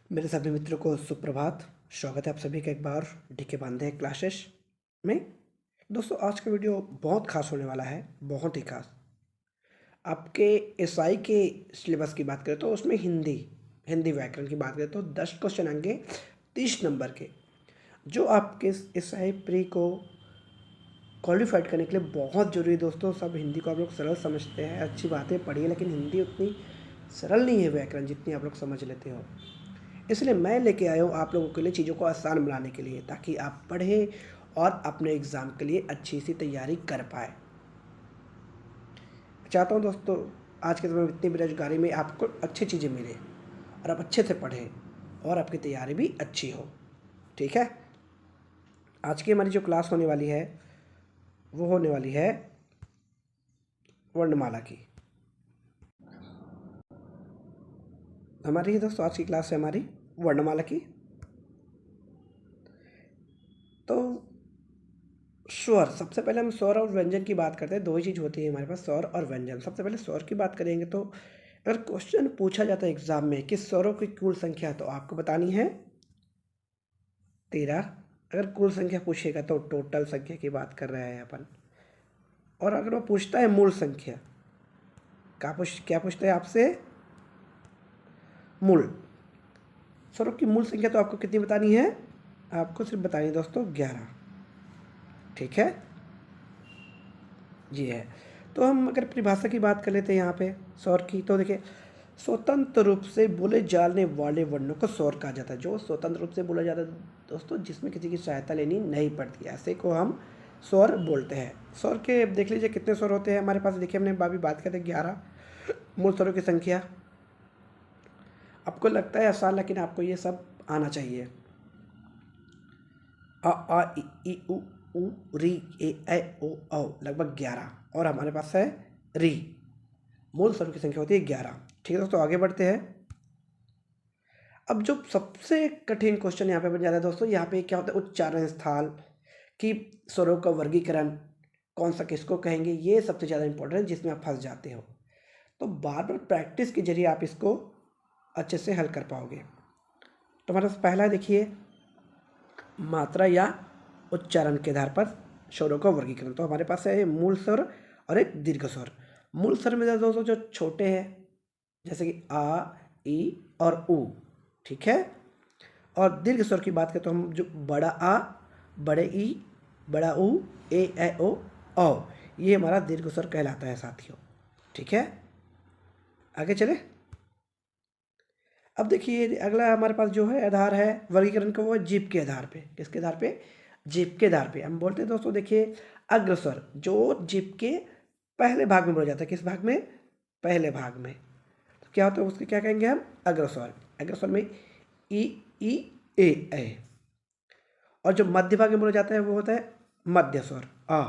मेरे सभी मित्रों को सुप्रभात। स्वागत है आप सभी का एक बार डीके बांधे क्लासेस में। दोस्तों, आज का वीडियो बहुत खास होने वाला है, बहुत ही खास। आपके एसआई के सिलेबस की बात करें तो उसमें हिंदी हिंदी व्याकरण की बात करें तो 10 क्वेश्चन आएंगे 30 नंबर के, जो आपके एसआई प्री को क्वालिफाइड करने के लिए बहुत ज़रूरी है। दोस्तों, सब हिंदी को आप लोग सरल समझते हैं, अच्छी बातें पढ़िए, लेकिन हिंदी उतनी सरल नहीं है व्याकरण जितनी आप लोग समझ लेते हो। इसलिए मैं लेके आया हूँ आप लोगों के लिए चीज़ों को आसान बनाने के लिए, ताकि आप पढ़ें और अपने एग्ज़ाम के लिए अच्छी सी तैयारी कर पाए। चाहता हूँ दोस्तों, आज के समय में इतनी बेरोजगारी में आपको अच्छी चीज़ें मिले और आप अच्छे से पढ़ें और आपकी तैयारी भी अच्छी हो। ठीक है, आज की हमारी जो क्लास होने वाली है वो होने वाली है वर्णमाला की। हमारी ही दोस्तों आज की क्लास है हमारी वर्णमाला की। तो स्वर, सबसे पहले हम स्वर और व्यंजन की बात करते हैं। दो ही चीज़ होती है हमारे पास, स्वर और व्यंजन। सबसे पहले स्वर की बात करेंगे तो अगर क्वेश्चन पूछा जाता है एग्जाम में कि स्वरों की कुल संख्या, तो आपको बतानी है 13। अगर कुल संख्या पूछेगा तो टोटल संख्या की बात कर रहे हैं अपन। और अगर वो पूछता है मूल संख्या, क्या पूछता है आपसे? मूल। स्वरों की मूल संख्या तो आपको कितनी बतानी है? आपको सिर्फ बतानी है दोस्तों 11। ठीक है जी है। तो हम अगर परिभाषा की बात कर लेते हैं यहाँ पे स्वर की, तो देखिए, स्वतंत्र रूप से बोले जाने वाले वर्णों को स्वर कहा जाता है। जो स्वतंत्र रूप से बोला जाता है दोस्तों, जिसमें किसी की सहायता लेनी नहीं पड़ती, ऐसे को हम स्वर बोलते हैं। स्वर के देख लीजिए कितने स्वर होते हैं हमारे पास। देखिए, हमने अभी बात करते 11 मूल स्वरों की संख्या। आपको लगता है आसान, लेकिन आपको ये सब आना चाहिए। आ ई उ ऊ री ए ओ औ, लगभग 11। और हमारे पास है री। मूल स्वरों की संख्या होती है 11। ठीक है दोस्तों, आगे बढ़ते हैं। अब जो सबसे कठिन क्वेश्चन यहाँ पे बन जाता है दोस्तों, यहाँ पे क्या होता है? उच्चारण स्थल की स्वरों का वर्गीकरण, कौन सा किसको कहेंगे, ये सबसे ज़्यादा इंपॉर्टेंट है, जिसमें आप फंस जाते हो। तो बार बार प्रैक्टिस के जरिए आप इसको अच्छे से हल कर पाओगे। तो हमारे पास पहला देखिए, मात्रा या उच्चारण के आधार पर स्वरों का वर्गीकरण। तो हमारे पास है मूल स्वर और एक दीर्घ स्वर। मूल स्वर में दोस्तों जो छोटे हैं, जैसे कि आ, ई और ऊ। ठीक है। और दीर्घ स्वर की बात करें तो हम जो बड़ा आ, बड़े ई, बड़ा ऊ, ए ओ औ, ये हमारा दीर्घ स्वर कहलाता है साथियों। ठीक है, आगे चले। अब देखिए, अगला हमारे पास जो है आधार है वर्गीकरण का, वो है जीभ के आधार पे। किसके आधार पे? जीभ के आधार पे। हम बोलते हैं दोस्तों, देखिए, अग्रस्वर जो जीभ के पहले भाग में बोला जाता है। किस भाग में? पहले भाग में। तो क्या होता है उसके, क्या कहेंगे हम? अग्रस्वर। अग्रस्वर में ई ए। और जो मध्य भाग में बोला जाता है वो होता है मध्य स्वर आ।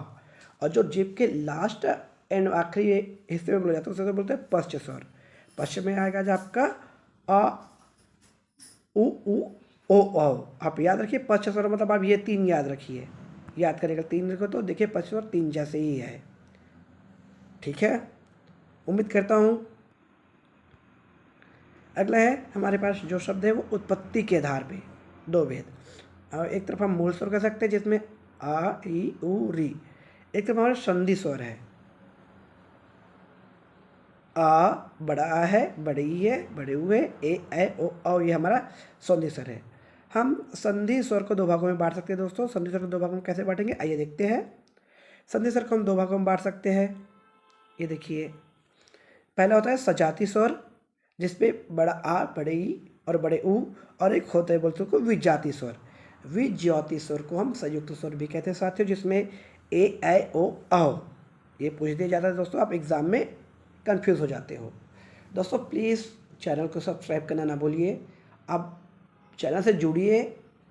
और जो जीभ के लास्ट एंड आखिरी हिस्से में बोला जाता है उसे तो बोलते हैं पश्च स्वर। पश्च में आएगा जो आपका आ, उ ओ औ। आप याद रखिए पश्च स्वर मतलब आप ये 3 याद रखिए। याद करेगा 3 रखो तो देखिए पश्च स्वर 3 जैसे ही है। ठीक है, उम्मीद करता हूँ। अगला है हमारे पास जो शब्द है वो उत्पत्ति के आधार पे, दो भेद। और एक तरफ हम मूल स्वर कह सकते हैं जिसमें आ ई उ री। एक तरफ हमारा संधि स्वर है, आ बड़ा आ है, बड़े ई है, बड़े ऊ है, ए ओ औ, ये हमारा संधि स्वर है। हम संधि स्वर को दो भागों में बांट सकते हैं दोस्तों। संधि स्वर को दो भागों में कैसे बांटेंगे, आइए देखते हैं। संधि स्वर को हम दो भागों में बांट सकते हैं। ये देखिए, पहला होता है सजाती स्वर, जिसपे बड़ा आ, बड़े ई और बड़े ऊ, और एक होता है बोलते को विजाती स्वर। विजाती स्वर को हम संयुक्त स्वर भी कहते हैं साथियों, जिसमें ए ओ औ। ये पूछ दिया जाता है दोस्तों, आप एग्जाम में कंफ्यूज हो जाते हो। दोस्तों प्लीज़ चैनल को सब्सक्राइब करना ना भूलिए। आप चैनल से जुड़िए।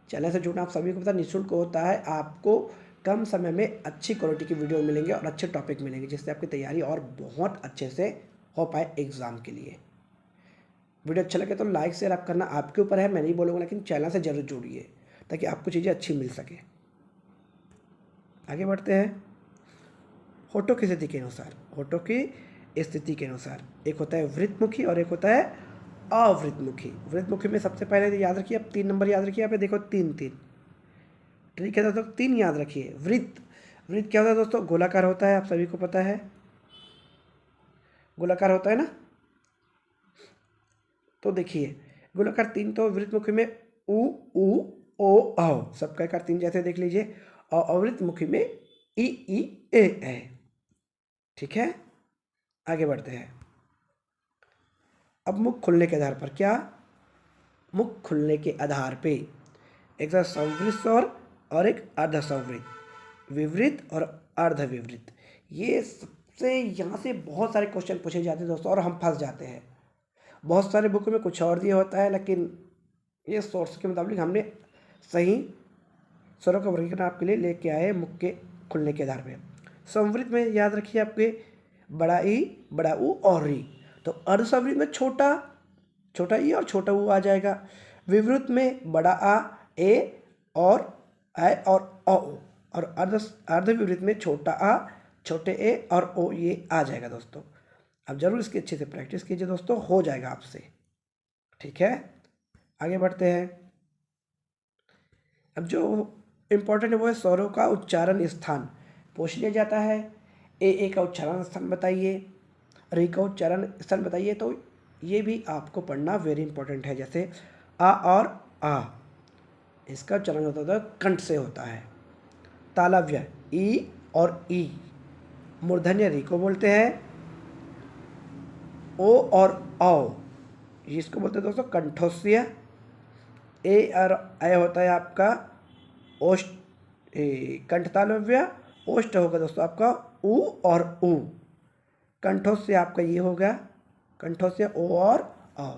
चैनल से जुड़ना आप सभी को पता निःशुल्क होता है। आपको कम समय में अच्छी क्वालिटी की वीडियो मिलेंगे और अच्छे टॉपिक मिलेंगे, जिससे आपकी तैयारी और बहुत अच्छे से हो पाए एग्ज़ाम के लिए। वीडियो अच्छा लगे तो लाइक शेयर आप करना आपके ऊपर है, मैं नहीं बोलूँगा, लेकिन चैनल से ज़रूर जुड़िए ताकि आपको चीज़ें अच्छी मिल सके। आगे बढ़ते हैं। होठों की स्थिति के अनुसार, होठों की स्थिति के अनुसार एक होता है वृत्तमुखी और एक होता है अवृतमुखी। वृतमुखी में सबसे पहले तो याद रखिए, अब 3 नंबर याद रखिए, यहाँ पे देखो 3 3, ठीक है दोस्तों, 3 याद रखिए। वृत्त, वृत्त क्या होता है दोस्तों? गोलाकार होता है, आप सभी को पता है, गोलाकार होता है ना। तो देखिए गोलाकार 3 तो वृत्तमुखी में उ उ ओ औ, सबका आकार 3 जैसे देख लीजिए, और अवृतमुखी में ई ए। ठीक है, आगे बढ़ते हैं। अब मुख खुलने के आधार पर, क्या? मुख खुलने के आधार पे एक तो संवृत स्वर और एक अर्ध संवृत, विवृत और अर्धविवृत। ये सबसे यहाँ से बहुत सारे क्वेश्चन पूछे जाते हैं दोस्तों, और हम फंस जाते हैं। बहुत सारे बुक में कुछ और दिया होता है, लेकिन ये सोर्स के मुताबिक हमने सही स्वरों का वर्गीकरण आपके लिए लेके आए मुख के खुलने के आधार पे। संवृत में याद रखिए आपके बड़ा ई, बड़ा ऊ और री। तो अर्धसंवृत में छोटा ई और छोटा ऊ आ जाएगा। विवृत में बड़ा आ, ए और ऐ और औ, और अर्धविवृत में छोटा आ, छोटे ए और ओ, ये आ जाएगा दोस्तों। अब जरूर इसकी अच्छे से प्रैक्टिस कीजिए दोस्तों, हो जाएगा आपसे। ठीक है, आगे बढ़ते हैं। अब जो इम्पोर्टेंट है वो है स्वरों का उच्चारण स्थान। पूछ लिया जाता है ए का उच्चारण स्थान बताइए, री का उच्चारण स्थान बताइए, तो ये भी आपको पढ़ना वेरी इंपॉर्टेंट है। जैसे आ और आ, इसका उच्चारण होता है कंठ से होता है। तालव्य ई और ई, मूर्धन्य री को बोलते हैं। ओ और औ, इसको बोलते हैं दोस्तों कंठोस्य। ए और ऐ होता है आपका ओष्ठ, कंठ तालव्य। ओष्ठ होगा दोस्तों आपका ऊ और ऊ। कंठोस्य आपका ये होगा, कंठोस्य ओ और औ।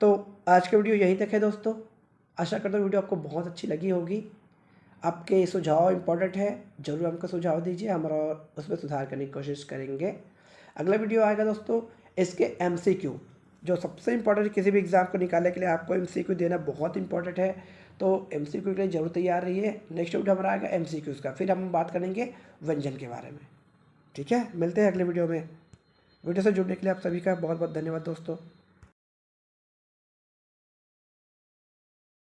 तो आज का वीडियो यहीं तक है दोस्तों। आशा करता हूँ वीडियो आपको बहुत अच्छी लगी होगी। आपके सुझाव इंपॉर्टेंट है, जरूर हमको सुझाव दीजिए, हम और उसमें सुधार करने की कोशिश करेंगे। अगला वीडियो आएगा दोस्तों इसके MCQ, जो सबसे इंपॉर्टेंट, किसी भी एग्ज़ाम को निकालने के लिए आपको MCQ देना बहुत इंपॉर्टेंट है। तो MCQ के लिए जरूर तैयार रहिए। नेक्स्ट वीडियो हमारा आएगा MCQs का, फिर हम बात करेंगे व्यंजन के बारे में। ठीक है, मिलते हैं अगले वीडियो में। वीडियो से जुड़ने के लिए आप सभी का बहुत बहुत धन्यवाद दोस्तों।